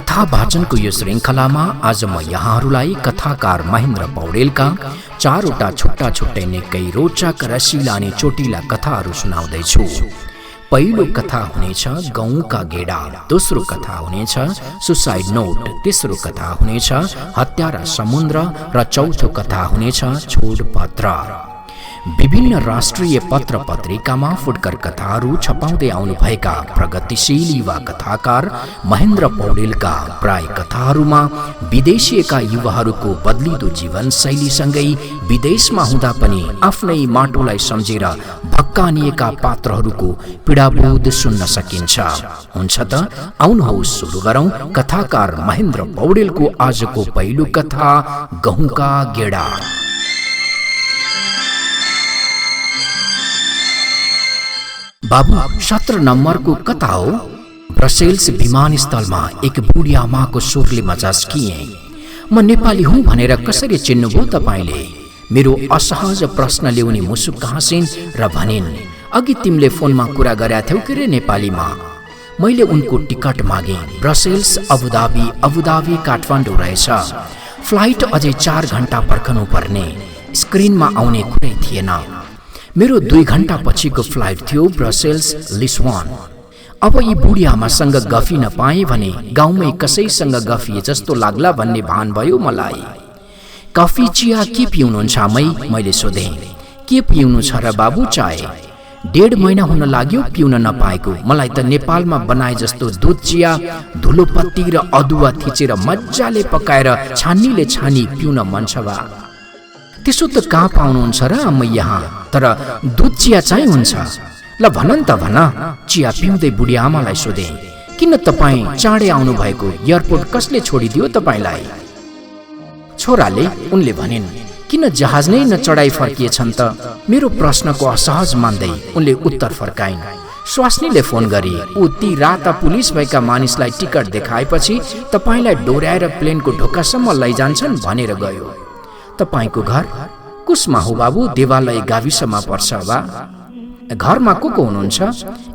कथा वाचनको यो श्रृङ्खलामा आज म यहाँहरूलाई कथाकार महेन्द्र पौडेलका चारवटा छुट्टा छुट्टै निकै रोचक रसिला अनि चोटिला कथाहरू सुनाउँदैछु। पहिलो कथा हुनेछ गौँका गेडा, दोस्रो कथा हुनेछ सुसाइड नोट, तेस्रो कथा हुनेछ हत्या र समुद्र र चौथो कथा हुनेछ छोडपत्र। विभिन्न राष्ट्रिय पत्र पत्रिकामा फुटकर कथाहरू छपाउँदै आउनुभएका प्रगतिशील युवा कथाकार महेन्द्र पौडेलका प्राय कथाहरूमा विदेशिएका युवाहरूको बदलिदो जीवनशैलीसँगै विदेशमा हुँदा पनि आफ्नै माटोलाई सम्झेर भक्कानिएका पात्रहरूको पीडाबोध सुन्न सकिन्छ। हुन्छ त आउनुहोस् सुरु गरौँ कथाकार महेन्द्र पौडेलको आजको पहिलो कथा गहुँका गेडा। बाबु 17 नम्बरको कता हो? ब्रसेल्स विमानस्थलमा एक बुढी आमाको स्वरले मजास्किए। म नेपाली हुँ भनेर कसरी चिन्नुभयो तपाईँले? मेरो असहज प्रश्नले उनी मुसुक्क हाँसिन् र भनिन्, अघि तिमीले फोनमा कुरा गरेका थियौ के रे नेपालीमा? मैले उनको टिकट मागे। ब्रसेल्स अबुधाबी काठमाडौँ रहेछ। फ्लाइट अझै 4 घण्टा पर्खनु पर्ने। स्क्रिनमा आउने कुरै थिएन। मेरो 2 घण्टा पछिको फ्लाइट थियो ब्रसेल्स लिस्बन। अब यी बुढी आमासँग गफिन पाएँ भने गाउँमै कसैसँग गफिए जस्तो लाग्ला भन्ने भान भयो मलाई। कफी चिया के पिउनुहुन्छ आमै? मैले सोधेँ। के पिउनु छ र बाबु? चाय। 1.5 महिना हुन लाग्यो पिउन नपाएको। मलाई त नेपालमा बनाए जस्तो दुध चिया, धुलोपत्ती र अदुवा थिचेर मजाले पकाएर छान्नीले छानी पिउन मन छ बा। त्यसो त कहाँ पाउनुहुन्छ र आमै यहाँ? तर दुध चिया चाहिँ हुन्छ। ल भन त भन। चिया पिउँदै बुढी आमालाई सोधे, किन तपाईँ चाँडै आउनु भएको? एयरपोर्ट कसले छोडिदियो तपाईँलाई? छोराले, उनले भनिन्। किन जहाज नै नचढाइ फर्किएछन् त? मेरो प्रश्नको असहज मान्दै उनले उत्तर फर्काइन्। स्वास्नीले फोन गरी ऊ ती राता पुलिस भएका मानिसलाई टिकट देखाएपछि तपाईँलाई डोर्याएर प्लेनको ढोकासम्म लैजान्छन् भनेर गयो। तपाईको घर कुसमा हो बाबु? देवालय गाविसमा पर्छ बा। घरमा को हुनुहुन्छ?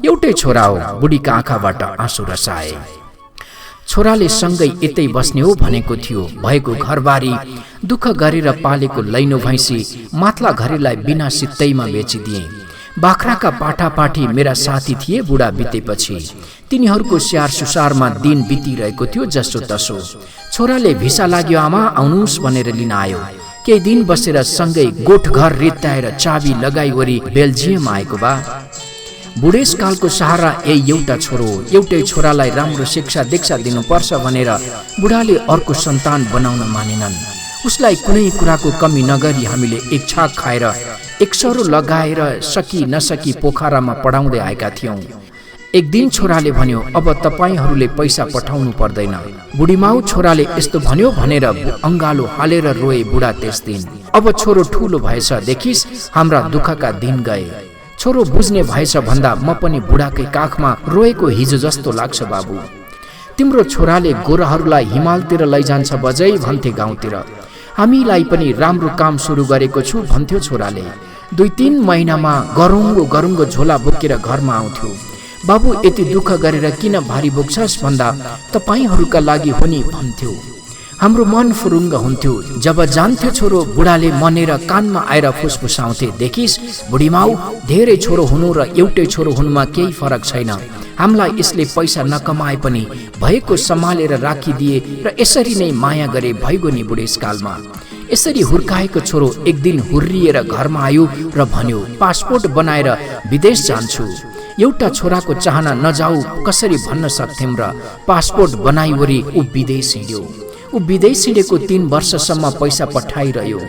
एउटै छोरा हो। बुढीका आँखाबाट आँसु रसाए। छोराले सँगै यतै बस्ने हो भनेको थियो। भएको घरबारी दुःख गरेर पालेको लैनो भैँसी माथला घरेलाई बिना सित्तैमा बेचिदिए। बाख्राका पाठापाठी मेरा साथी थिए बुढा बितेपछि। तिनीहरूको स्याहार सुसारमा दिन बितिरहेको थियो जसो तसो। छोराले भिसा लाग्यो आमा आउनुहोस् भनेर लिन आयो। केही दिन बसेर सँगै गोठघर रित्ताएर चाबी लगाइवरी बेल्जियम आएको बा। बुढेसकालको सहारा यही एउटा छोरो। एउटै छोरालाई राम्रो शिक्षा दीक्षा दिनुपर्छ भनेर बुढाले अर्को सन्तान बनाउन मानेनन्। उसलाई कुनै कुराको कमी नगरी हामीले एक छाक खाएर एक सरो लगाएर सकी नसकी पोखरामा पढाउँदै आएका थियौँ। एक दिन छोराले भन्यो, अब तपाईहरूले पैसा पठाउनु पर्दैन। बुढीमाउ छोराले यस्तो भन्यो भनेर अङ्गालो हालेर रोए बुढा त्यस दिन। अब छोरो ठुलो भएछ देखिस हाम्रा दुःखका दिन गए। छोरो बुझ्ने भएछ भन्दा म पनि बुढाकै काखमा रोएको हिजो जस्तो लाग्छ बाबु। तिम्रो छोराले गोराहरूलाई हिमालतिर लैजान्छ बजै भन्थे गाउँतिर। हामीलाई पनि राम्रो काम सुरु गरेको छु भन्थ्यो छोराले। 2-3 महिनामा गरुङ्गो झोला बोकेर घरमा आउँथ्यो। बाबु यति दुःख गरेर किन भारी बोक्छस् भन्दा तपाईहरूका लागि हो नि भन्थ्यो। हाम्रो मन फुरुङ्ग हुन्थ्यो। जब जान्थ्यो छोरो बुढाले मनेर कानमा आएर फुसफुसाउँथे, देखिस बुढीमाउ धेरै छोरो हुनु र एउटै छोरो हुनुमा केही फरक छैन। हामीलाई यसले पैसा नकमाए पनि भएको सम्हालेर राखिदिए र यसरी नै माया गरे भइगयो नि बुढेसकालमा। यसरी हुर्काएको छोरो एक दिन हुर्रिएर घरमा आयो र भन्यो, पासपोर्ट बनाएर विदेश जान्छु। एउटा छोराको चाहना नजाऊ कसरी भन्न सक्थ्यौं र पासपोर्ट बनाइवरी ऊ विदेश हिँड्यो। ऊ विदेश हिँडेको 3 वर्षसम्म पैसा पठाइरह्यो।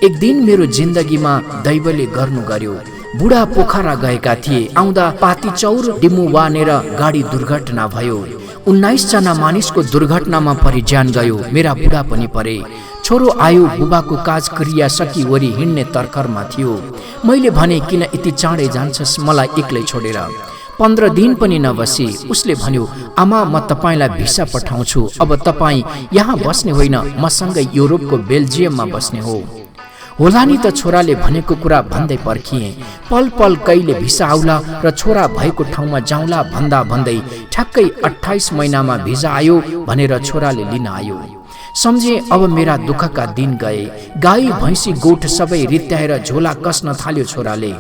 एक दिन मेरो जिन्दगीमा दैवले गर्नु गर्यो। बुढा पोखरा गएका थिए। आउँदा पातीचौर डिम्मु बानेर गाडी दुर्घटना भयो। 19 जना मानिसको दुर्घटनामा परि ज्यान गयो। मेरा बुढा पनि परे। छोरो आयो, बुबाको काज क्रिया सकिवरी हिँड्ने तर्खरमा थियो। मैले भने किन यति चाँडै जान्छस् मलाई एक्लै छोडेर? 15 दिन पनि नबसी उसले भन्यो, आमा म तपाईँलाई भिसा पठाउँछु। अब तपाईँ यहाँ बस्ने होइन, मसँगै युरोपको बेल्जियममा बस्ने हो। होला नि त छोराले भनेको कुरा भन्दै पर्खिए। पल पल कहिले भिसा आउला र छोरा भएको ठाउँमा जाउँला भन्दा भन्दै ठ्याक्कै 28 महिनामा भिसा आयो भनेर छोराले लिन आयो। सम्झे अब मेरा दुःखका दिन गए। गाई भैँसी गोठ सबै रित्याएर झोला कस्न थाल्यो छोराले।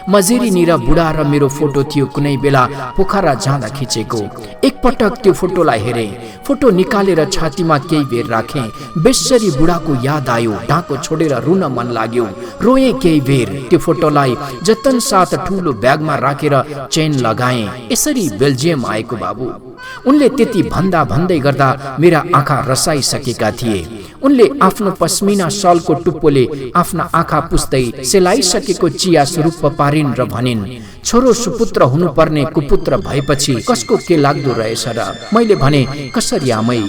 मजेरीनिर बुढा र मेरो फोटो थियो कुनै बेला पोखरा जाँदा खिचेको। एकपटक त्यो फोटोलाई हेरे। फोटो निकालेर छातीमा केही बेर राखे। बेसरी बुढाको याद आयो। ढाको छोडेर रुन मन लाग्यो। रोए केही बेर। त्यो फोटोलाई जतन साथ ठुलो ब्यागमा राखेर चेन लगाए। यसरी बेल्जियम आएको बाबु। उनले त्यति भन्दा भन्दै गर्दा मेरा आँखा रसाइसकेका थिए। उनले आफ्नो पस्मिना सलको टुप्पोले आफ्ना आँखा पुस्दै सेलाइसकेको चिया स्वरूप पारिन् र भनिन्, छोरो सुपुत्र हुनुपर्ने कुपुत्र भएपछि कसको के लाग्दो रहेछ र? मैले भने, कसरी आमै?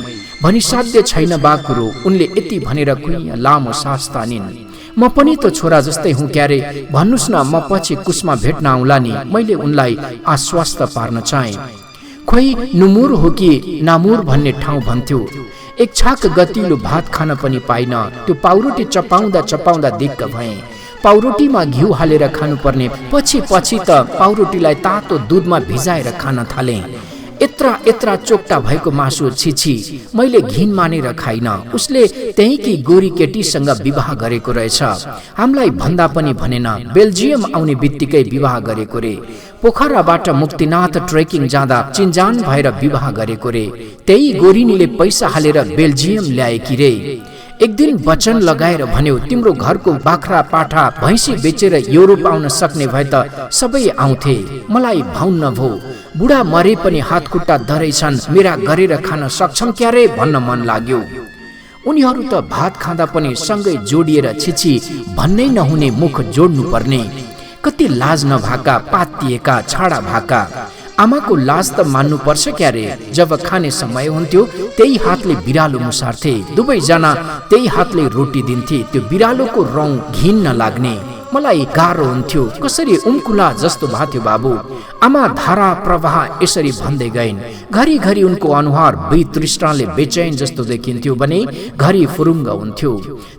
भनी साध्य छैन बा कुरो। उनले यति भनेर कुइया लामो सास तानिन्। म पनि त छोरा जस्तै हुँ क्यारे, भन्नुस् न, म पछि कुसमा भेट्न आउला नि। मैले उनलाई आश्वस्त पार्न चाहे। खोइ नुमुर हो कि नामुर भन्ने ठाउँ भन्थ्यो। एक छाक गतिलो भात खान पनि पाइन। त्यो पाउरोटी चपाउँदा चपाउँदा दिक्क भए। पाउरोटीमा घिउ हालेर खानुपर्ने। पछि पछि त पाउरोटीलाई तातो दुधमा भिजाएर खान थाले। यत्रा चोक्टा भएको मासु छिछि। मैले घिन मानेर खाइन। उसले त्यही कि गोरी केटीसँग विवाह गरेको रहेछ। हामीलाई भन्दा पनि भनेन। बेल्जियम आउने बित्तिकै विवाह गरेको रे। पोखराबाट मुक्तिनाथ ट्रेकिङ जाँदा चिन्जान भएर विवाह गरेको रे। त्यही गोरिनीले पैसा हालेर बेल्जियम ल्याएकी रे। एक दिन वचन लगाएर भन्यो, तिम्रो घरको बाख्रा पाठा भैँसी बेचेर युरोप आउन सक्ने भए त सबै आउँथे। मलाई भाउन्न भो। बुढा मरे पनि हात खुट्टा धरेछन्। मेरा गरेर खान सक्छन् क्यारे भन्न मन लाग्यो। उनीहरू त भात खाँदा पनि सँगै जोडिएर छिछि भन्नै नहुने मुख जोड्नु पर्ने। कति लाज नभाका, पातिएका, छाडा भाका। आमाको लाज त मान्नु पर्छ क्यारे। जब खाने समय हुन्थ्यो त्यही हातले बिरालो मुसार्थे। दुवैजना त्यही हातले रोटी दिन्थे। त्यो बिरालोको रौँ घिन नलाग्ने। मलाई गाह्रो हुन्थ्यो। कसरी उम्कुला जस्तो भाथ्यो बाबु। आमा धारा प्रवाह यसरी भन्दै गइन्। घरिघरि उनको अनुहार वितृष्णाले बेचैन जस्तो देखिन्थ्यो भने घरि फुरुङ्ग हुन्थ्यो।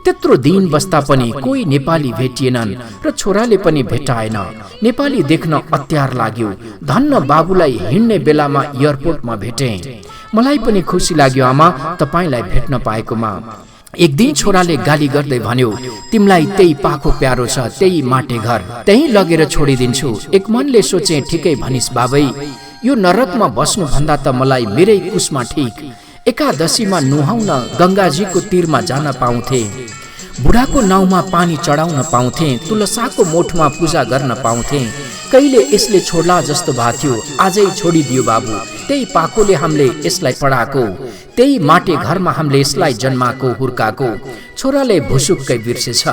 त्यत्रो दिन बस्दा पनि कोही नेपाली भेटिएनन् र छोराले पनि भेटाएन। नेपाली देख्न अत्यार लाग्यो। धन्न बाबुलाई हिँड्ने बेलामा एयरपोर्टमा भेटे। मलाई पनि खुसी लाग्यो आमा तपाईलाई भेट्न पाएकोमा। एक दिन छोराले गाली गर्दै भन्यो, तिमीलाई त्यही पाखो प्यारो छ, त्यही माटे घर, त्यही लगेर छोडिदिन्छु। एक मनले सोचे, ठिकै भनिस् बाबै। यो नरकमा बस्नु भन्दा त मलाई मेरै कुसमा ठिक। एकादशीमा नुहाउन गंगाजीको तीरमा जान पाउँथे। बुढाको नाउँमा पानी चढाउन पाउँथे। तुलसाको मोठमा पूजा गर्न पाउँथे। कहिले यसले छोड्ला जस्तो भाथ्यो। आजै छोडिदियो बाबु। त्यही पाकोले हामीले यसलाई पढाएको। त्यही माटे घरमा हामीले यसलाई जन्माको हुर्काको। छोराले भुसुक्कै बिर्सेछ।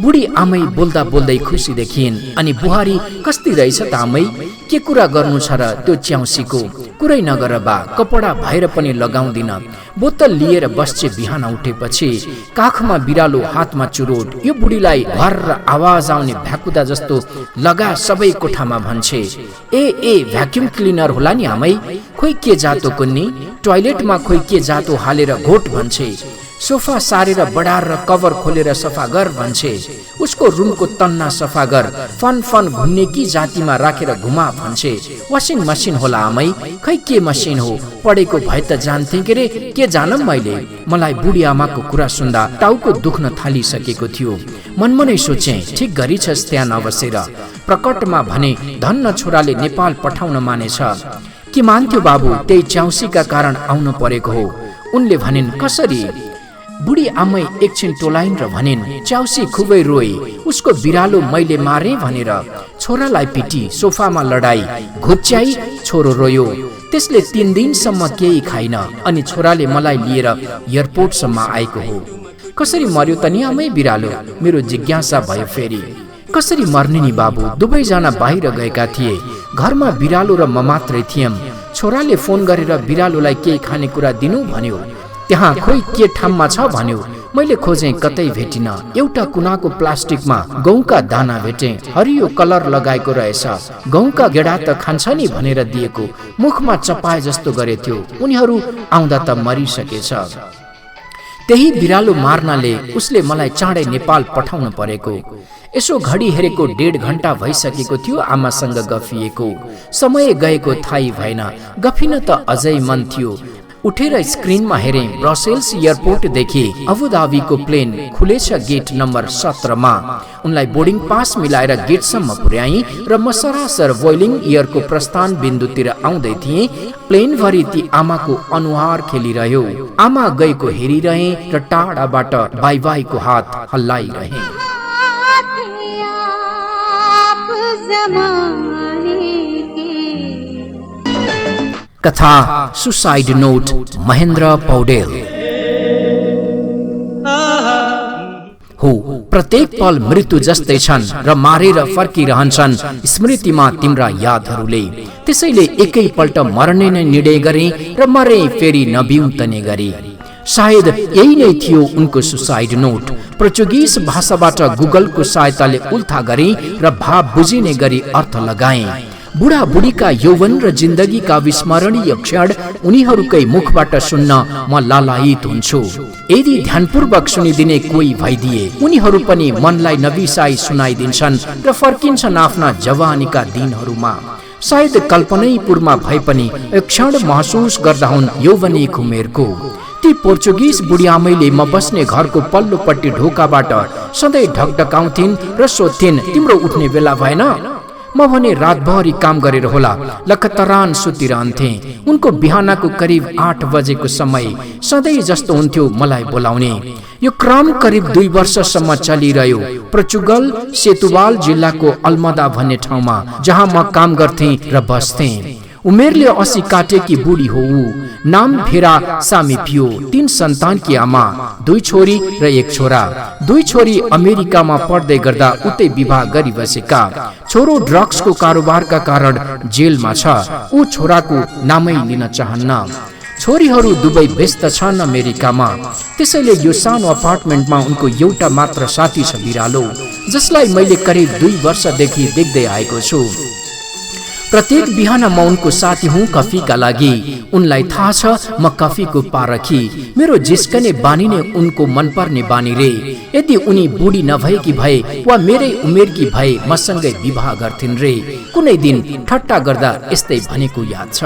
बुढी आमै बोल्दा बोल्दै खुसी देखिन्। अनि बुहारी कस्ती रहेछ त आमै? के कुरा गर्नु छ र त्यो च्याउसीको? कुरै नगर बा, कपडा भएर पनि लगाउँदिन। बोतल लिएर बस्छे बिहान उठेपछि। काखमा बिरालो, हातमा चुरोट। यो बुढीलाई घर र आवाज आउने भ्याकुदा जस्तो लगा सबै कोठामा भन्छे। ए भ्याक्युम क्लिनर होला नि आमै? खोइ के जातो कुन्नी? टोयलेटमा खोइ के जातो हालेर घोट भन्छे। सोफा सारेर बडार र कभर खोलेर सफा गर भन्छे। उसको रुमको तन्ना सफा गर। फन घुम्ने कि जातिमा राखेर घुमा भन्छे। वासिङ मसिन होला आमै? खै के मसिन हो? पढेको भए त जान्थे के रे, के जानम मैले? मलाई बुढी आमाको कुरा सुन्दा टाउको दुख्न थालिसकेको थियो। मनमनै सोचे, ठिक गरिछस् त्यहाँ नबसेर। प्रकटमा भने धन्न छोराले नेपाल पठाउन मानेछ। के मान्थ्यो बाबु? त्यही च्याउसीका कारण आउन परेको हो। उनले भनिन्, कसरी? बुढी आमै एकछिन टोलाइन् र भनिन्, च्याउसी खुबै रोए। उसको बिरालो मैले मारे भनेर छोरालाई पिटी। सोफामा लडाई, घुच्याई, छोरो रोयो। त्यसले 3 दिनसम्म केही खाइन। अनि छोराले मलाई लिएर एयरपोर्टसम्म आएको हो। कसरी मर्यो त नि आमै बिरालो? मेरो जिज्ञासा भयो फेरि। कसरी मर्ने नि बाबु? दुवैजना बाहिर गएका थिए। घरमा बिरालो र म मात्रै थियौं। छोराले फोन गरेर बिरालोलाई केही खानेकुरा दिनु भन्यो। त्यहाँ खोइ के ठाउँमा छ भन्यो। मैले खोजे, कतै भेटिन। एउटा कुनाको प्लास्टिकमा गहुँका दाना भेटे। हरियो कलर लगाएको रहेछ। गहुँका गेडा त खान्छ नि भनेर दिएको। मुखमा चपाए जस्तो गरेथ्यो। उनीहरू आउँदा त मरिसकेछ। त्यही बिरालो मार्नाले उसले मलाई चाँडै नेपाल पठाउन परेको। यसो घडी हेरेको 1.5 घण्टा भइसकेको थियो आमासँग गफिएको। समय गएको थाहै भएन। गफिन त अझै मन थियो। उठेर स्क्रिनमा हेरे, ब्रसेल्स एयरपोर्टदेखि अबुधाबीको प्लेन खुलेछ गेट नम्बर 17 मा। उनलाई बोर्डिङ पास मिलाएर गेटसम्म पुर्याई र म सरासर बोइलिङ इयरको प्रस्थान बिन्दुतिर आउँदै थिएँ। प्लेनभरि ती आमाको अनुहार खेलिरह्यो। आमा गएको हेरिरहे र टाढाबाट बाई बाईको हात हल्लाइरहे। कथा सुसाइड नोट महेन्द्र पौडेल। हो, प्रत्येक पल मृत्यु जस्तै छन् र मारेर फर्किरहन्छन् स्मृतिमा तिम्रा यादहरूले। त्यसैले एकैपल्ट मर्ने नै निर्णय गरे र मरे फेरि नबिउतने गरे। सायद यही नै थियो उनको सुसाइड नोट। पोर्चुगिज भाषाबाट गुगलको सहायताले उल्था गरे र भाव बुझिने गरी अर्थ लगाए। बुढा बुढीका यौवन र जिन्दगीका विस्मरणीय क्षण उनीहरूकै मुखबाट सुन्न म लालायित हुन्छु। यदि ध्यानपूर्वक सुनिदिने कोही भइदिए उनीहरू पनि मनलाई नबिसाई सुनाइदिन्छन् र फर्किन्छन् आफ्ना जवानीका दिनहरूमा। सायद कल्पनैपूर्वमा भए पनि एक क्षण महसुस गर्दा हुन् यौवनिक उमेरको। ती पोर्चुगिज बुढियामैले म बस्ने घरको पल्लोपट्टि ढोकाबाट सधैँ ढकढकाउँथिन् र सोध्थिन्, तिम्रो उठ्ने बेला भएन? म भने रातभरि काम गरेर होला लखतरान सुतिरहन्थे। उनको बिहानको करिब 8 बजेको समय सधैँ जस्तो हुन्थ्यो मलाई बोलाउने। यो क्रम करिब 2 वर्षसम्म चलिरह्यो। पोर्चुगल सेतुवाल जिल्लाको अल्मदा भन्ने ठाउँमा, जहाँ म काम गर्थे र बस्थे। उमेरले 80 काटेकी बुढी हो ऊ। नाम भेरा सामिपियो। 3 सन्तानकी आमा, 2 छोरी र 1 छोरा। 2 छोरी अमेरिकामा पढ्दै गर्दा उतै विवाह गरी बसेका। छोरो ड्रग्सको कारोबारका कारण जेलमा छ। ऊ छोराको नामै लिन चाहन्न। छोरीहरू दुवै व्यस्त छन् अमेरिकामा। त्यसैले यो सानो अपार्टमेन्टमा उनको एउटा मात्र साथी छ, बिरालो, जसलाई मैले करिब 2 वर्षदेखि देख्दै आएको छु। प्रत्येक बिहान म उनको साथी हुँ कफीका लागि। उनलाई थाहा छ म कफीको पारखी। मेरो जिस्कने बानी नै उनको मनपर्ने बानी रे। यदि उनी बुढी नभएकी भए वा मेरै उमेरकी भए मसँगै विवाह गर्थिन् रे। कुनै दिन ठट्टा गर्दा यस्तै भनेको याद छ।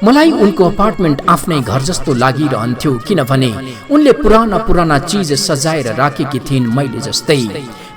मलाई उनको अपार्टमेन्ट आफ्नै घर जस्तो लागिरहन्थ्यो, किनभने उनले पुराना चिज सजाएर राखेकी थिइन् मैले जस्तै।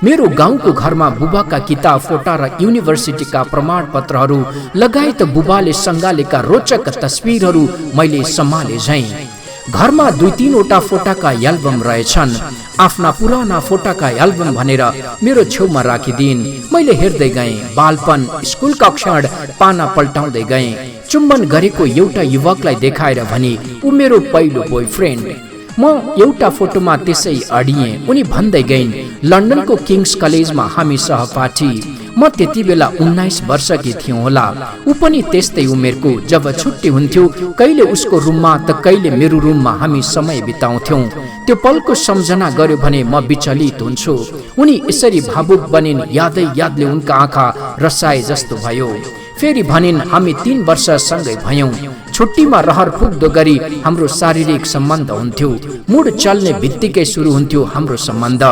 मेरो गाउँको घरमा बुबाका किताब फोटा र युनिभर्सिटीका प्रमाणपत्रहरू लगायत बुबाले सङ्गालेका रोचक तस्बिरहरू मैले सम्हाले झैं। घरमा 2-3 वटा फोटाका एल्बम रहेछन्। आफ्ना पुराना फोटाका एल्बम भनेर मेरो छेउमा राखिदिइन्। मैले हेर्दै गएँ। बालपन, स्कुलका क्षण पाना पल्टाउँदै गएँ। चुम्बन गरेको एउटा युवकलाई देखाएर भने, ऊ मेरो पहिलो बोयफ्रेन्ड। म एउटा फोटोमा त्यसै अडिएँ। उनी भन्दै गइन्, लन्डनको किङ्स कलेजमा हामी सहपाठी। म त्यति बेला 19 वर्षकी थियौँ होला। ऊ पनि त्यस्तै उमेरको। जब छुट्टी हुन्थ्यो कहिले उसको रुममा त कहिले मेरो रुममा हामी समय बिताउँथ्यौँ। त्यो पलको सम्झना गर्यो भने म विचलित हुन्छु। उनी यसरी भावुक बनिन्, यादले उनका आँखा रसाए जस्तो भयो। फेरि भनिन्, हामी 3 वर्ष सँगै भयौँ। छुट्टीमा रहर पुग्दो गरी हाम्रो शारीरिक सम्बन्ध हुन्थ्यो। मुड चल्ने बित्तिकै सुरु हुन्थ्यो हाम्रो सम्बन्ध।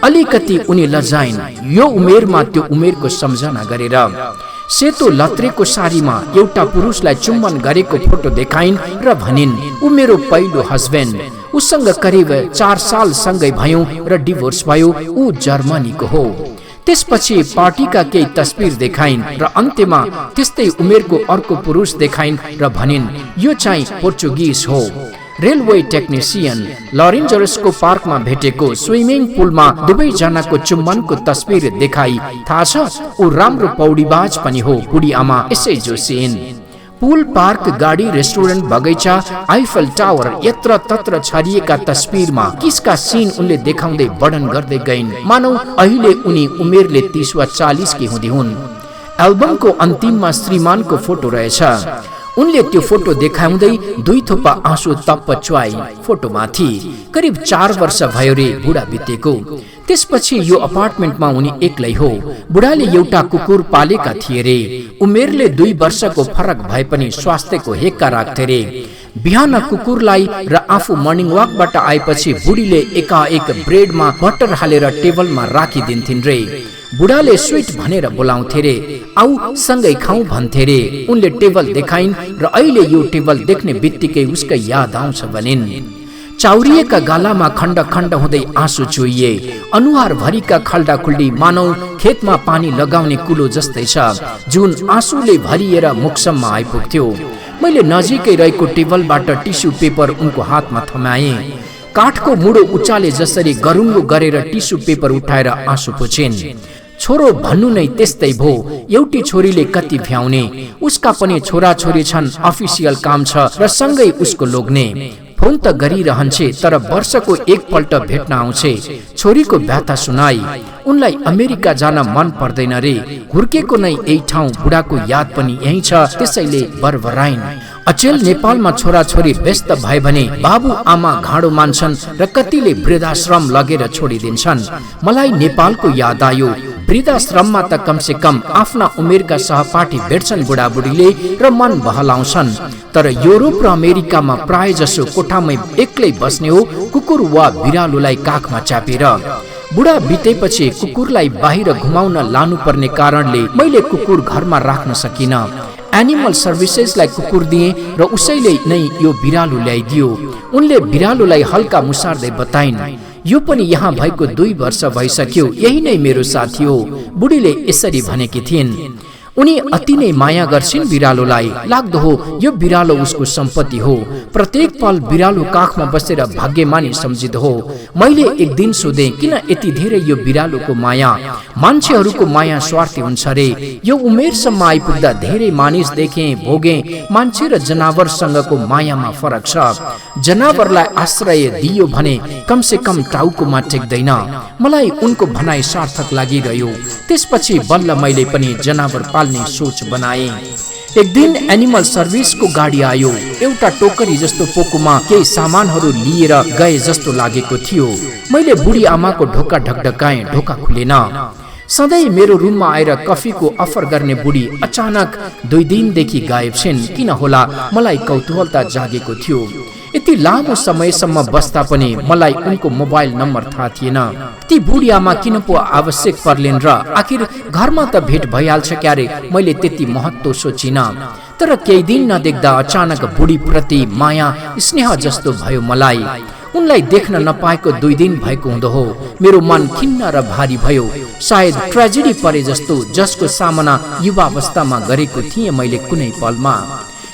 अलिकति उनी लजाइन्, यो उमेरमा त्यो उमेरको सम्झना गरेर। सेतो लत्रेको सारीमा एउटा पुरुषलाई चुम्बन गरेको फोटो देखाइन् र भनिन्, ऊ मेरो पहिलो हस्बेन्ड। उसँग करिब 4 साल सँगै भयौँ र डिभोर्स भयो। ऊ जर्मनीको हो। त्यसपछि पार्टीका केही तस्बिर देखाइन् र अन्त्यमा त्यस्तै उमेरको अर्को पुरुष देखाइन् र भनिन्, यो चाहिँ पोर्चुगिज हो, रेलवे टेक्निसियन। लरेन्जर्सको पार्कमा भेटेको स्विमिङ पुलमा दुवै जनाको चुम्बनको तस्बिर देखाई। थाहा छ, ऊ राम्रो पौडीबाज पनि हो। बुढी आमा यसै जोसिन्। पुल, पार्क, गाडी, रेस्टुरेन्ट, बगैँचा, आइफल टावर, यत्र तत्र छरिएका तस्बिरमा किसका सिन उनले देखाउँदै वर्णन गर्दै गइन्, मानौ अहिले उनी उमेरले 30 वा 40 की हुँदी हुन्। एल्बमको अन्तिममा श्रीमानको फोटो रहेछ। उनले त्यो फोटो देखाउँदै 2 थोपा आँसु तप्प च्वाई फोटोमाथि। करिब 4 वर्ष भयो रे बुढा बितेको। त्यसपछि यो अपार्टमेन्टमा उनी एक्लै हो। बुढाले एउटा कुकुर पालेका थिए रे। उमेरले 2 वर्षको फरक भए पनि स्वास्थ्यको हेक्का राख्थे रे। बिहान कुकुरलाई र आफू मर्निङ वाकबाट आएपछि बुढीले एकाएक ब्रेडमा बटर हालेर टेबलमा राखिदिन्थिन् रे। बुढाले स्वीट भनेर बोलाउँथे रे, आऊ सँगै खाऊ भन्थे रे। उनले टेबल देखाइन् र अहिले यो टेबल देख्ने बित्तिकै उसकै याद आउँछ भनिन्। चाउरिएका गालामा खण्ड खण्ड हुँदै आँसु चुइए। अनुहार भरिका खल्डा खुल्डी मानौ खेतमा पानी लगाउने कुलो जस्तै छ, जुन आँसुले भरिएर मुखसम्म आइपुग्थ्यो। मैले नजिकै रहेको टेबलबाट टिस्यु पेपर उनको हातमा थमाए। काठको मुडो उचाले जसरी गरुङ्गो गरेर टिस्यु पेपर उठाएर आँसु पुछिन्। छोरो भन्नु नै त्यस्तै भो, एउटी छोरीले कति भ्याउने, उसका पनि छोरा छोरी छन्, अफिसियल काम छ र सँगै उसको लोग्ने। फोन त गरिरहन्छे तर वर्षको एकपल्ट भेट्न आउँछे। छोरीको व्यथा सुनाई। उनलाई अमेरिका जान मन पर्दैन रे, हुर्केको नै यही ठाउँ, बुढाको याद पनि यही छ, त्यसैले बरबराइन्। अचेल नेपालमा छोराछोरी व्यस्त भए भने बाबु आमा घाँडो मान्छन् र कतिले वृद्धाश्रम लगेर छोडिदिन्छन्। मलाई नेपालको याद आयो। वृद्धाश्रममा त कमसे कम आफ्ना उमेरका सहपाठी भेट्छन् बुढाबुढीले र मन बहलाउँछन्। तर युरोप र अमेरिकामा प्राय जसो कोठामै एक्लै बस्ने हो, कुकुर वा बिरालोलाई काखमा चापेर। बुढा बितेपछि कुकुरलाई बाहिर घुमाउन लानुपर्ने कारणले मैले कुकुर घरमा राख्न सकिन। एनिमल सर्भिसेसलाई कुकुर दिए र उसैले नै यो बिरालो ल्याइदियो। उनले बिरालोलाई हल्का मुसार्दै बताइन्, यो पनि यहाँ भएको 2 वर्ष भइसक्यो, यही नै मेरो साथी हो। बुढीले यसरी भनेकी थिइन्। उनी अति नै माया गर्छिन् बिरालोलाई। लाग्दो हो यो बिरालो उसको सम्पत्ति हो। प्रत्येक पल बिरालो काखमा बसेर भाग्यमानी सम्झिदो हो। मैले एक दिन सोधेँ, किन यति धेरै यो बिरालोको माया? मान्छेहरूको माया स्वार्थी हुन्छ रे। यो उमेरसम्म आइपुग्दा धेरै मानिस देखेँ, भोगे। मान्छे र जनावरसँगको मायामा फरक छ। जनावरलाई आश्रय दियो भने कमसे कम टाउकोमा टेक्दैन। मलाई उनको भनाइ सार्थक लागिरह्यो। त्यसपछि बल्ल मैले पनि जनावर पाल्ने सोच बनाए। एक दिन एनिमल सर्भिसको गाडी आयो। एउटा टोकरी जस्तो पोकोमा केही सामानहरू लिएर गए जस्तो लागेको थियो। मैले बुढी आमाको ढोका ढकढकाएँ, ढोका खुलेन। सधैँ मेरो रुममा आएर कफीको अफर गर्ने बुढी अचानक 2 दिनदेखि गायब छिन्। किन होला? मलाई कौतूहलता जागेको थियो। यति लामो समयसम्म बस्दा पनि मलाई उनको मोबाइल नम्बर थाहा थिएन। ती बुढी आमा किन पो आवश्यक पर्लिन् र? आखिर घरमा त भेट भइहाल्छ क्यारे? मैले त्यति महत्त्व सोचिन। तर केही दिन नदेख्दा अचानक बुढी प्रति माया स्नेह जस्तो भयो मलाई। उनलाई देख्न नपाएको 2 दिन भएको हुँदो हो। मेरो मन खिन्न र भारी भयो। सायद ट्रेजेडी परे जस्तो, जसको सामना युवावस्थामा गरेको थिएँ मैले कुनै पलमा।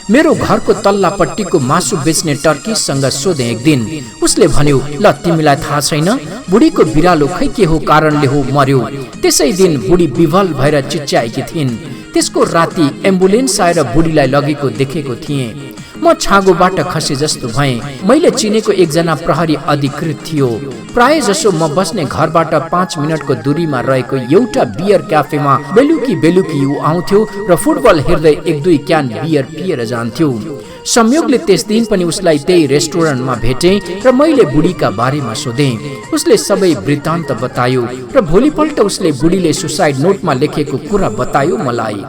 मेरो घरको तल्लापट्टिको मासु बेच्ने टर्कीसँग सोधेँ एक दिन। उसले भन्यो, ल तिमीलाई थाहा छैन? बुढीको बिरालो खै के हो कारणले हो मर्यो। त्यसै दिन बुढी विभल भएर चिच्याएकी थिइन्। त्यसको राति एम्बुलेन्स आएर बुढीलाई लगेको देखेको थिएँ। म छागोबाट खसे जस्तो भएँ। मैले चिनेको एकजना प्रहरी अधिकृत थियो। प्राय जसो म बस्ने घरबाट 5 मिनटको दूरीमा रहेको एउटा बियर क्याफेमा बेलुकी ऊ आउँथ्यो र फुटबल हेर्दै 1-2 क्यान बियर पिएर जान्थ्यो। संयोगले त्यस दिन पनि उसलाई त्यही रेस्टुरेन्टमा भेटेँ र मैले बुढीका बारेमा सोधेँ। उसले सबै वृत्तान्त बतायो र भोलिपल्ट उसले बुढीले सुसाइड नोटमा लेखेको कुरा बतायो मलाई।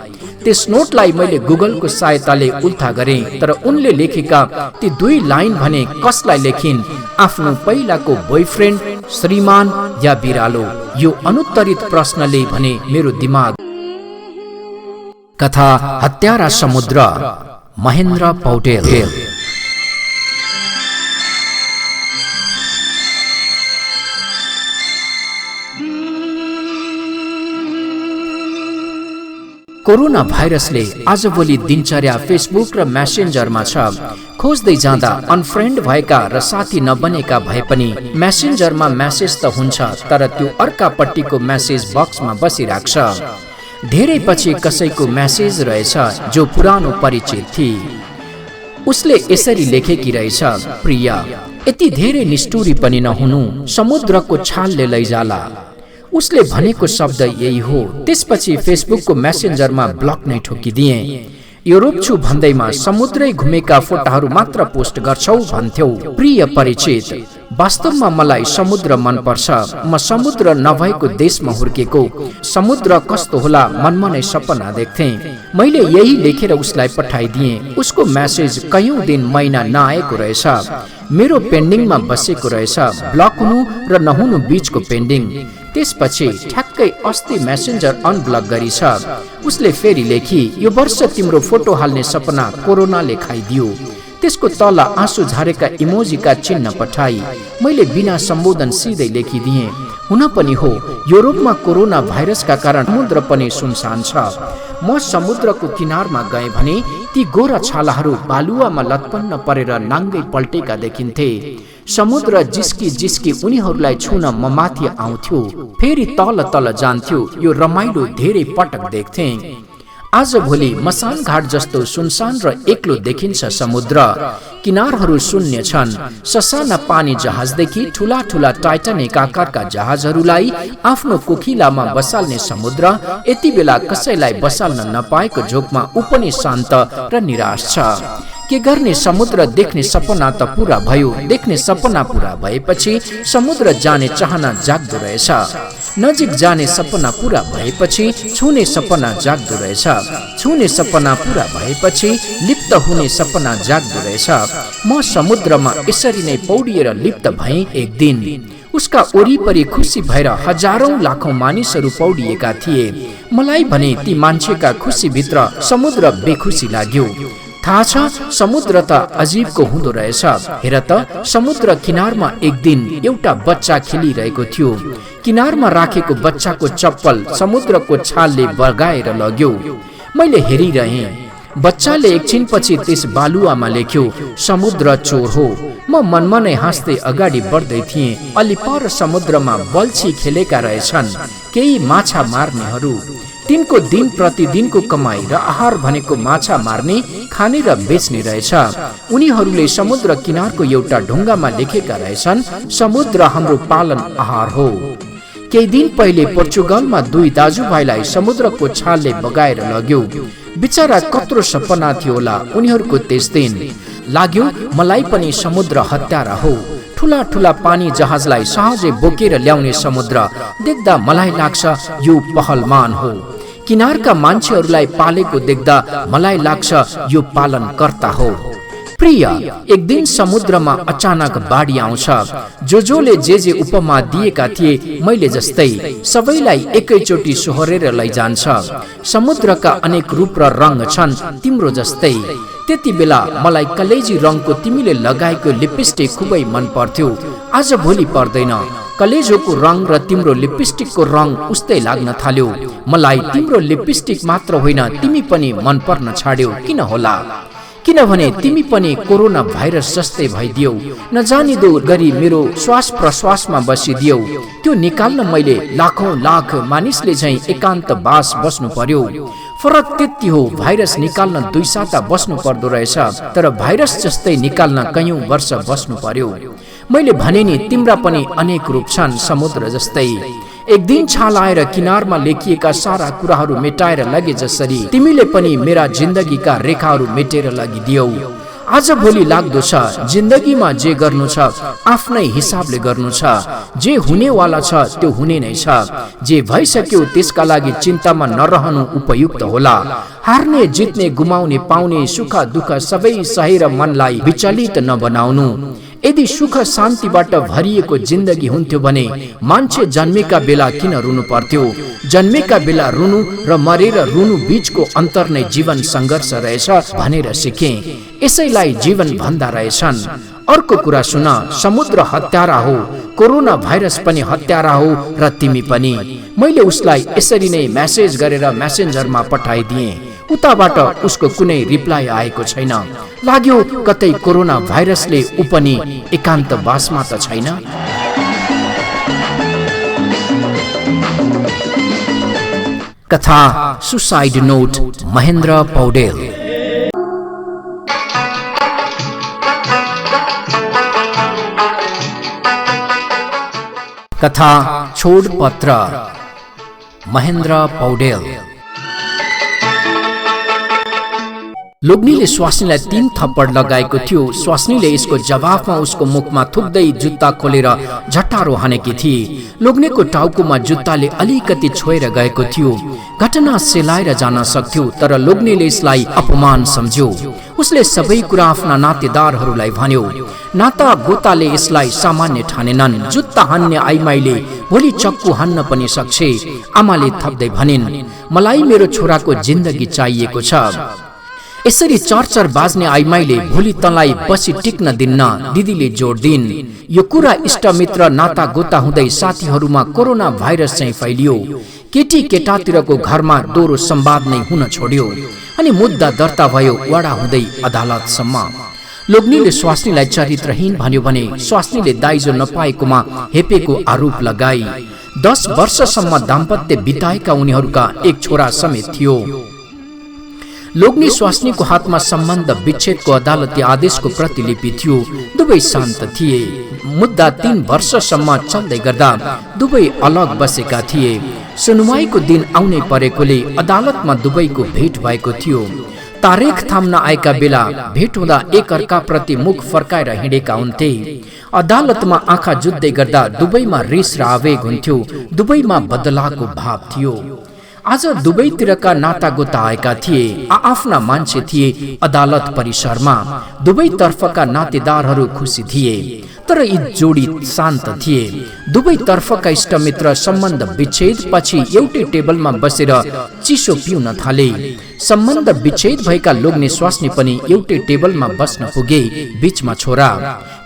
त्यस नोटलाई मैले गुगलको सहायताले उल्था गरेँ, तर उनले लेखेका ती 2 लाइन भने कसलाई लेखिन्? आफ्नो पहिलाको बोयफ्रेन्ड, श्रीमान या बिरालो? यो अनुत्तरित प्रश्नले भने मेरो दिमाग। कथा हत्यारा समुद्र, महेन्द्र पौडेल। कोरोना भाइरसले आजभोलि दिनचर्या फेसबुक र मेसेन्जरमा छ। खोज्दै जाँदा अनफ्रेन्ड भएका र साथी नबनेका भए पनि मेसेन्जरमा मेसेज त हुन्छ, तर त्यो अर्कापट्टिको मेसेज बक्समा बसिराख्छ। धेरै पछि कसैको मेसेज रहेछ जो पुरानो परिचित थिए। उसले यसरी लेखेकी रहेछ, प्रिया, यति धेरै निष्ठुरी पनि नहुनु, समुद्रको छालले लैजाला। उसले भनेको शब्द यही हो। त्यसपछि फेसबुकको मेसेन्जरमा ब्लक नै ठोकिदिए। युरोप छु भन्दैमा समुद्रै घुमेका फोटाहरू मात्र पोस्ट गर्छौ भन्थ्यौ। प्रिय परिचित, वास्तवमा मलाई समुद्र मन पर्छ। म समुद्र नभएको देशमा हुर्केको, समुद्र कस्तो होला मनमा नै सपना देख्थे। मैले यही लेखेर उसलाई पठाइदिएँ। उसको मेसेज कयौं दिन महिना नआएको रहेछ। मेरो पेन्डिङमा बसेको रहेछ, ब्लक हुनु र नहुनु बीचको पेन्डिङ। त्यसपछि ठ्याक्कै अस्ति मेसेन्जर अनब्लक गरिछ। उसले फेरि लेखी, यो वर्ष तिम्रो फोटो हाल्ने सपना कोरोनाले खाइदियो। त्यसको तल आँसु झारेका इमोजीका चिन्ह पठाई। मैले बिना सम्बोधन सिधै लेखिदिएँ, हुन पनि हो, युरोपमा कोरोना भाइरसका कारण समुद्र पनि सुनसान छ। म समुद्रको किनारमा गएँ भने ती गोरा छालाहरू बालुवामा लत्पन्न परेर नाङ्गै पल्टेका देखिन्थे। समुद्र जिस्की जिस्की उनीहरूलाई छुन म माथि आउँथ्यो, फेरि तल तल जान्थ्यो। यो रमाइलो धेरै पटक देख्थे। आज भोलि मसान घाट जस्तो सुनसान र एक्लो देखिन्छ समुद्र। किनारहरू शून्य छन्। ससाना पानी जहाजदेखि ठूला ठूला टाइटानिक आकारका जहाजहरूलाई आफ्नो कोखिलामा बसाल्ने समुद्र यति बेला कसैलाई बसाल्न नपाएको झोकमा ऊ पनि शान्त र निराश छ। के गर्ने, समुद्र देख्ने सपना त पूरा भयो। देख्ने सपना पूरा भएपछि समुद्र जाने चाहना जाग्दो रहेछ। नजिक जाने सपना पूरा भएपछि छुने सपना जाग्दो रहेछ। छुने सपना पूरा भएपछि लिप्त हुने सपना जाग्दो रहेछ। म समुद्रमा यसरी नै पौडिएर लिप्त भएँ एक दिन। उसका वरिपरि खुसी भएर हजारौं लाखौं मानिसहरू पौडिएका थिए। मलाई भने ती मान्छेका खुसी भित्र समुद्र बेखुसी लाग्यो। थाहा छ, समुद्र त अजीबको हुँदो रहेछ। हेर त, समुद्र किनारमा एक दिन एउटा बच्चा खेलिरहेको थियो। किनारमा राखेको बच्चाको चप्पल समुद्रको छालले बगाएर लग्यो। मैले हेरिरहेँ। बच्चाले एकछिनपछि त्यस बालुवामा लेख्यो, समुद्र चोर हो। म मनमा नै हाँस्दै अगाडि बढ्दै थिएँ। अलि पर समुद्रमा बल्छी खेलेका रहेछन् केही माछा मार्नेहरू। तिनको दिन प्रतिदिनको कमाई र आहार भनेको माछा मार्ने, खाने र बेच्ने रहेछ। उनीहरूले समुद्र किनारको एउटा ढुङ्गामा लेखेका रहेछन्, समुद्र हाम्रो पालन आहार हो। केही दिन पहिले पोर्चुगलमा दुई दाजुभाइलाई समुद्रको छालले बगाएर लग्यो। बिचरा कत्रो सपना थियो होला उनीहरूको त्यस दिन। लाग्यो मलाई पनि समुद्र हत्यारा हो। ठूला ठूला पानी जहाजलाई सहजै बोकेर ल्याउने समुद्र देख्दा मलाई लाग्छ यो पहलमान हो। किनारका मान्छेहरूलाई पालेको देख्दा मलाई लाग्छ यो पालनकर्ता हो। प्रिय, एक दिन समुद्रमा अचानक बाढी आउँछ। जोले जे उपमा दिएका थिए मैले जस्तै सबैलाई एकैचोटि सोहोरेर लैजान्छ। समुद्रका अनेक रूप र रंग छन् तिम्रो जस्तै। त्यति बेला मलाई कलेजी रङको तिमीले लगाएको लिपस्टिक खुबै मन पर्थ्यो। आज भोलि पर्दैन। कलेजोको रङ र तिम्रो लिपस्टिकको रङ उस्तै लाग्न थाल्यो। मलाई तिम्रो लिपस्टिक मात्र होइन तिमी पनि मन पर्न छाड्यो। किन होला? किनभने तिमी पनि कोरोना भाइरस जस्तै भइदियौ। नजानिदो गरी मेरो श्वास प्रश्वासमा बसिदियौ। त्यो निकाल्न मैले लाखौं लाख मानिसले झैं एकान्त बास बस्नु पर्यो। फरक त्यति हो, भाइरस निकाल्न 2 साता बस्नु पर्दो रहेछ, तर भाइरस जस्तै निकाल्न कयौं वर्ष बस्नु पर्यो। मैले भने नि तिम्रा पनि अनेक रूप छन् समुद्र जस्तै। एक दिन छाल आएर किनारमा लेखिएका सारा कुराहरू मेटाएर लगे जसरी तिमीले पनि मेरा जिन्दगीका रेखाहरू मेटेर लगिदियौ। आज भोलि लाग्दो छ जिन्दगीमा जे गर्नु छ आफ्नै हिसाबले गर्नु छ। जे हुनेवाला छ त्यो हुने नै छ। जे भइसक्यो त्यसका लागि चिन्तामा नरहनु उपयुक्त होला। हार्ने जित्ने गुमाउने पाउने सुख दुःख सबै सहेर मनलाई विचलित नबनाउनु। यदि सुख शान्तिबाट भरिएको जिन्दगी हुन्थ्यो भने मान्छे जन्मेका बेला किन रुनु पर्थ्यो? जन्मेका बेला रुनु र मरेर रुनु बीचको अन्तर नै जीवन सङ्घर्ष रहेछ भनेर सिके। यसैलाई जीवन भन्दा रहेछन्। अर्को कुरा सुन, समुद्र हत्यारा हो, कोरोना भाइरस पनि हत्यारा हो र तिमी पनि। मैले उसलाई यसरी नै मेसेज गरेर मेसेन्जरमा पठाइदिएँ। उताबाट उसको कुनै रिप्लाई आएको छैन। लाग्यो कतै कोरोना भाइरसले ऊ पनि एकान्तवासमा त छैन। कथा सुसाइड नोट, महेन्द्र पौडेल। कथा छोडपत्र, महेन्द्र पौडेल। लोग्नेले स्वास्नीलाई 3 थप्पड लगाएको थियो। स्वास्नीले यसको जवाफमा उसको मुखमा थुक्दै जुत्ता खोलेर झट्टारो हानेकी थिए। लोग्नेको टाउकोमा जुत्ताले अलिकति छोएर गएको थियो। घटना सेलाएर जान सक्थ्यो, तर लोग्नेले यसलाई अपमान सम्झ्यो। उसले सबै कुरा आफ्ना नातेदारहरूलाई भन्यो। नाता गोताले यसलाई सामान्य ठानेनन्। जुत्ता हान्ने आइमाईले भोलि चक्कु हान्न पनि सक्छे। आमाले थप्दै भनिन्, मलाई मेरो छोराको जिन्दगी चाहिएको छ। यसरी चरचर बाज्ने आइमाईले भोलि तँलाई बसी टिक्न दिन्न, दिदीले जोड दिन्। यो कुरा इष्टमित्र नाता गोता हुँदै साथीहरूमा कोरोना भाइरस चाहिँ फैलियो। केटी केटातिरको घरमा दोहोरो संवाद नै हुन छोड्यो अनि मुद्दा दर्ता भयो वडा हुँदै अदालतसम्म। लोग्नेले स्वास्नीलाई चरित्रहीन भन्यो भने स्वास्नीले दाइजो नपाएकोमा हेपेको आरोप लगाई। 10 वर्षसम्म दाम्पत्य बिताएका उनीहरूका एक छोरा समेत थियो। लोग्ने स्वास्नीको हातमा सम्बन्ध विच्छेदको अदालती आदेशको प्रतिलिपि थियो। दुवै शान्त थिए। मुद्दा 3 वर्षसम्म चल्दै गर्दा दुवै अलग बसेका थिए। सुनवाईको दिन आउनै परेकोले अदालतमा दुवैको भेट भएको थियो। तारिख थाम्न आएका बेला भेट हुँदा एक अर्का प्रति मुख फर्काएर हिँडेका हुन्थे। अदालतमा आँखा जुत्दै गर्दा दुवैमा रिस र आवेग हुन्थ्यो। दुवैमा बदलाको भाव थियो। आज दुवैतिरका नातागोता आएका थिए। आफ्ना मान्छे थिए अदालत परिसरमा। दुवै तर्फका नातेदारहरू खुसी थिए, तर यी जोडी शान्त थिए। दुवै तर्फका इष्टमित्र सम्बन्ध विच्छेद पछि एउटै टेबलमा बसेर चिसो पिउन थाले। सम्बन्ध विच्छेद भएका लोग्ने स्वास्नी पनि एउटै टेबलमा बस्न पुगे। बीचमा छोरा।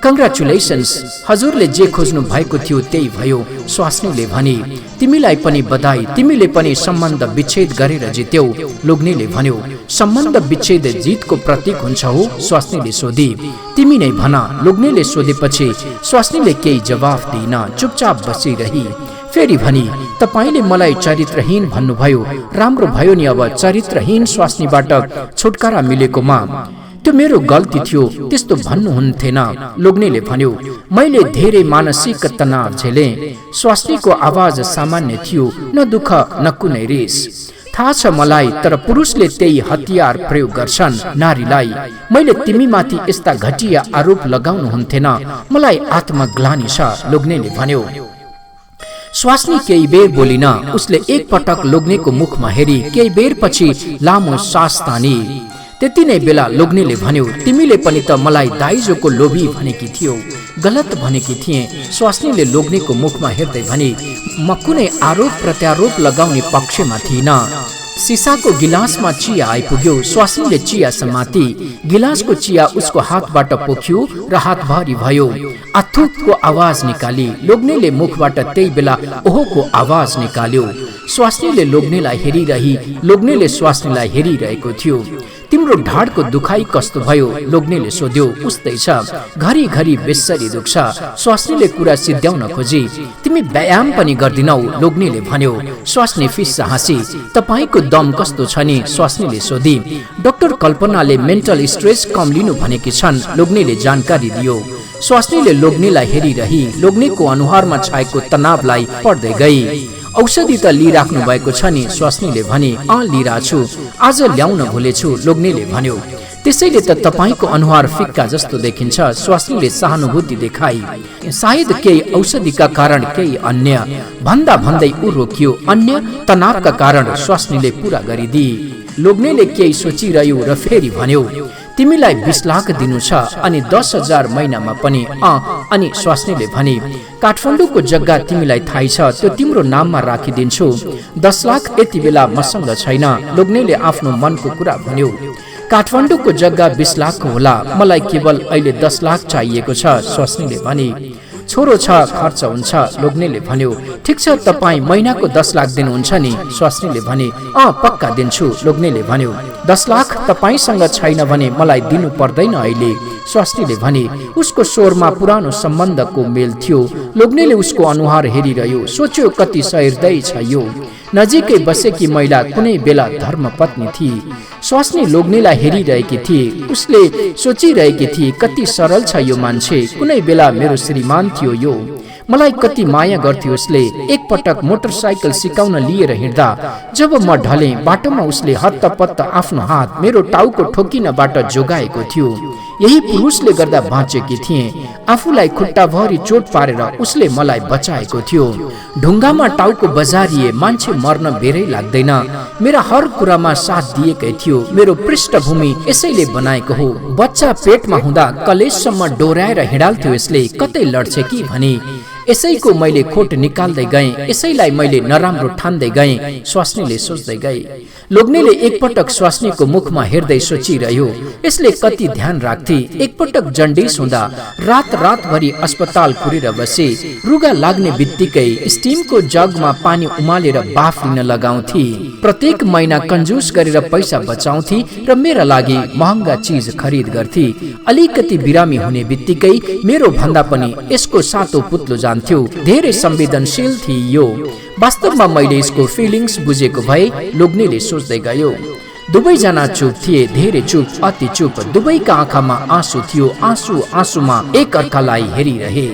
कंग्रेचुलेसन्स, हजुरले जे खोज्नु भएको थियो त्यही भयो, स्वास्नीले भने। तिमीलाई पनि बधाई, तिमीले पनि सम्बन्ध विच्छेद गरेर जित्यौ, लोग्नेले भन्यो। सम्बन्ध विच्छेद जितको प्रतीक हुन्छ हो, स्वास्नीले सोधी। तिमी नै भन, लोग्नेले सोधेपछि स्वास्नीले केही जवाफ दिइन, चुपचाप बसिरही। फेरि भनी, तपाईले मलाई चरित्रहीन भन्नुभयो, राम्रो भयो नि अब चरित्रहीन स्वास्नीबाट छुटकारा मिलेकोमा। त्यो मेरो गल्ती थियो, त्यस्तो भन्नुहुन्थेन, लोग्नेले भन्यो। मैले धेरै मानसिक तनाव झेले। स्वास्नीको आवाज सामान्य थियो, न दुःख न कुनै रिस। थाहा छ मलाई, तर पुरुषले त्यही हतियार प्रयोग गर्छन् नारीलाई। मैले तिमीमाथि यस्ता घटिया आरोप लगाउनुहुन्थेन, मलाई आत्मग्लानि छ, लोग्नेले भन्यो। स्वास्नी केही बेर बोलिन। उसले एक पटक लोग्नेको मुखमा हेरी केही बेर पछि लामो सास तानी। त्यति नै बेला लोग्नेले भन्यो, तिमीले पनि त मलाई दाइजोको लोभी भनेकी थियौ, गलत भनेकी थिए। स्वास्नीले लोग्नेको मुखमा हेर्दै भने, म कुनै आरोप प्रत्यारोप लगाउने पक्षमा थिइन। सिसाको गिलासमा चिया आइपुग्यो। स्वास्नीले चिया समाती। गिलासको चिया उसको हातबाट पोख्यो र हातभरि भयो। अथुकको आवाज निकाली। लोग्नेले मुखबाट त्यही बेला ओहोको आवाज निकाल्यो। स्वास्नीले लोग्नेलाई हेरिरही। लोग्नेले स्वास्नीलाई हेरिरहेको थियो। तिम्रो ढाडको दुखाइ कस्तो भयो, लोग्नेले सोध्यो। उस्तै छ, घरिघरि बेस्सरी दुख्छ, स्वास्नीले कुरा सिद्ध्याउन खोजी। तिमी व्यायाम पनि गर्दिनौ, लोग्नेले भन्यो। स्वास्नी फिस्सा हाँसी। तपाईको दम कस्तो छ नि, स्वास्नीले सोधी। डाक्टर कल्पनाले मेन्टल स्ट्रेस कम लिनु भनेकी छन्, लोग्नेले जानकारी दियो। स्वास्नीले लोग्नेलाई हेरिरही। लोग्नेको अनुहारमा छाएको तनावलाई पढ्दै गई। औषधि त लिइराख्नु भएको छ नि, स्वास्नीले भने। लिइराछु, आज ल्याउन भुलेछु, लोग्नेले भन्यो। त्यसैले त तपाईको अनुहार फिक्का जस्तो देखिन्छ, स्वास्नीले सहानुभूति देखाई। सायद केही औषधिका कारण, केही अन्य, भन्दा भन्दै ऊ रोकियो। अन्य तनावका कारण, स्वास्नीले पूरा गरिदिए। लोग्नेले केही सोचिरह्यो र फेरि भन्यो, तिमीलाई 20 लाख दिनु छ अनि 10,000 महिनामा पनि। अनि स्वास्नीले भने, काठमाडौँको जग्गा तिमीलाई थाहै छ, त्यो तिम्रो नाममा राखिदिन्छु। 10 लाख यति बेला मसँग छैन, लोग्नेले आफ्नो मनको कुरा भन्यो। काठमाडौँको जग्गा 20 लाखको होला, मलाई केवल अहिले 10 लाख चाहिएको छ, स्वास्नीले भने। छोरो छ, खर्च हुन्छ, लोग्नेले भन्यो। ठिक छ, तपाईँ महिनाको 10 लाख दिनुहुन्छ नि, स्वास्नीले भने। पक्का दिन्छु, लोग्नेले भन्यो। 10 लाख तपाईसँग छैन भने मलाई दिनु पर्दैन अहिले, स्वास्नीले भने। उसको स्वरमा पुरानो सम्बन्धको मेल थियो। लोग्नेले उसको अनुहार हेरिरह्यो। सोच्यो, कति सहृदय छ यो। नजिकै बसेकी महिला कुनै बेला धर्मपत्नी थिए। स्वास्नी लोग्नेलाई हेरिरहेकी थिए। उसले सोचिरहेकी थिए, कति सरल छ यो मान्छे, कुनै बेला मेरो श्रीमान थियो यो। मलाई कति माया गर्थ्यो उसले। एकपटक मोटरसाइकल सिकाउन लिएर हिँड्दा जब म ढले, बाटोमा उसले हत्तपत्त आफ्नो हात मेरो टाउको ठोकिनबाट जोगाएको थियो। यही पुरुषले गर्दा बाँचेकी थिए। आफूलाई खुट्टाभरि चोट पारेर उसले मलाई बचाएको थियो। ढुङ्गामा टाउको बजारिए मान्छे मर्न बेरै लाग्दैन। मेरा हर कुरामा साथ दिएकै थियो। मेरो पृष्ठभूमि यसैले बनाएको हो। बच्चा पेटमा हुँदा कलेजसम्म डोर्याएर हिँडाल्थ्यो यसले, कतै लड्छ कि भनी। यसैको मैले खोट निकाल्दै गएँ, यसैलाई मैले नराम्रो ठान्दै गएँ, स्वास्नीले सोच्दै गए। लोग्नेले एकपटक स्वास्नीको मुखमा हेर्दै सोचिरह्यो, यसले कति ध्यान राख्थे। एकपटक जन्डिस हुँदा रातभरि अस्पताल कुरेर बसे। रुगा लाग्ने बित्तिकै स्टिमको जगमा पानी उमालेर बाफ लिन लगाउँथे। प्रत्येक महिना कंजूस गरेर पैसा बचाउँथे र मेरा लागि महँगा चीज खरिद गर्थे। अलिकति बिरामी हुने बित्तिकै मेरो भन्दा पनि यसको सातो पुत्लो जान्थ्यो। धेरै संवेदनशील थियो। वास्तवमा मैले यसको फिलिङ्स बुझेको भए, लोग्नेले सोच्दै गयो। दुवैजना चुप थिए, धेरै चुप, अति चुप। दुवैका आँखामा आँसु थियो। आँसुमा एक अर्कालाई हेरिरहे।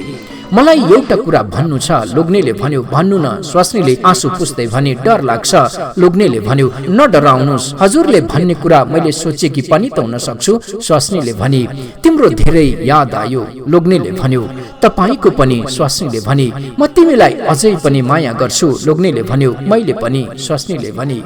मलाई एउटा कुरा भन्नु छ, लोग्नेले भन्यो। भन्नु न, स्वास्नीले आँसु पुस्दै भने। डर लाग्छ, लोग्नेले भन्यो। नडराउनुस्, हजुरले भन्ने कुरा मैले सोचेकी पनि त हुन सक्छु, स्वास्नीले भने। तिम्रो धेरै याद आयो, लोग्नेले भन्यो। तपाईको पनि, स्वास्नीले भने। म तिमीलाई अझै पनि माया गर्छु, लोग्नेले भन्यो। मैले पनि, स्वास्नीले भने।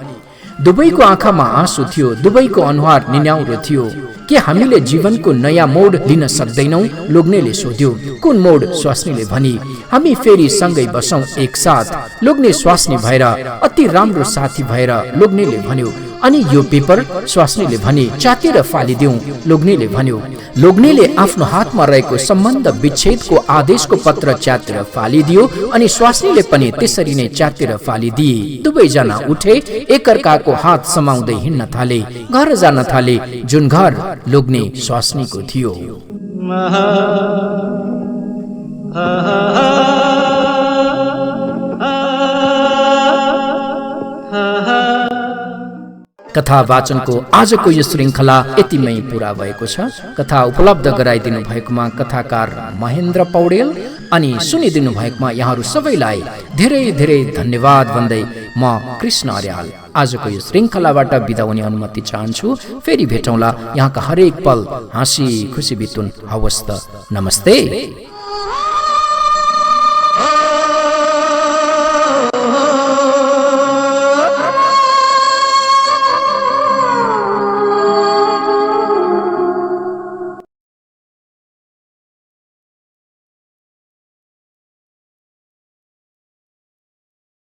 दुवैको आँखामा आँसु थियो, दुवैको अनुहार निन्याउरो थियो। के हामीले जीवनको नयाँ मोड लिन सक्दैनौ, लोग्नेले सोध्यो। कुन मोड, स्वास्नीले भनी। हामी फेरि सँगै बसौं एकसाथ। लोग्ने स्वास्नी भएर, अति राम्रो साथी भएर, लोग्नेले भन्यो। अनि यो पेपर, स्वास्नीले भने। च्यातेर फालिदिउँ, लोग्नेले भन्यो। लोग्नेले आफ्नो हातमा रहेको सम्बन्ध विच्छेदको आदेशको पत्र च्यातेर फालिदियो अनि स्वास्नीले पनि त्यसरी नै च्यातेर फालिदिए। दुवैजना उठे, एकअर्काको हात समाउँदै हिँड्न थाले, घर जान थाले, जुन घर लोग्ने स्वास्नीको थियो। कथा वाचनको आजको यो श्रृङ्खला यतिमै पूरा भएको छ। कथा उपलब्ध गराइदिनु भएकोमा कथाकार महेन्द्र पौडेल अनि सुनिदिनु भएकोमा यहाँहरू सबैलाई धेरै धेरै धन्यवाद भन्दै म कृष्ण अर्याल आजको यो श्रृङ्खलाबाट बिदा हुने अनुमति चाहन्छु। फेरि भेटौँला। यहाँका हरेक पल हाँसी खुसी बितुन्। हवस् त, नमस्ते।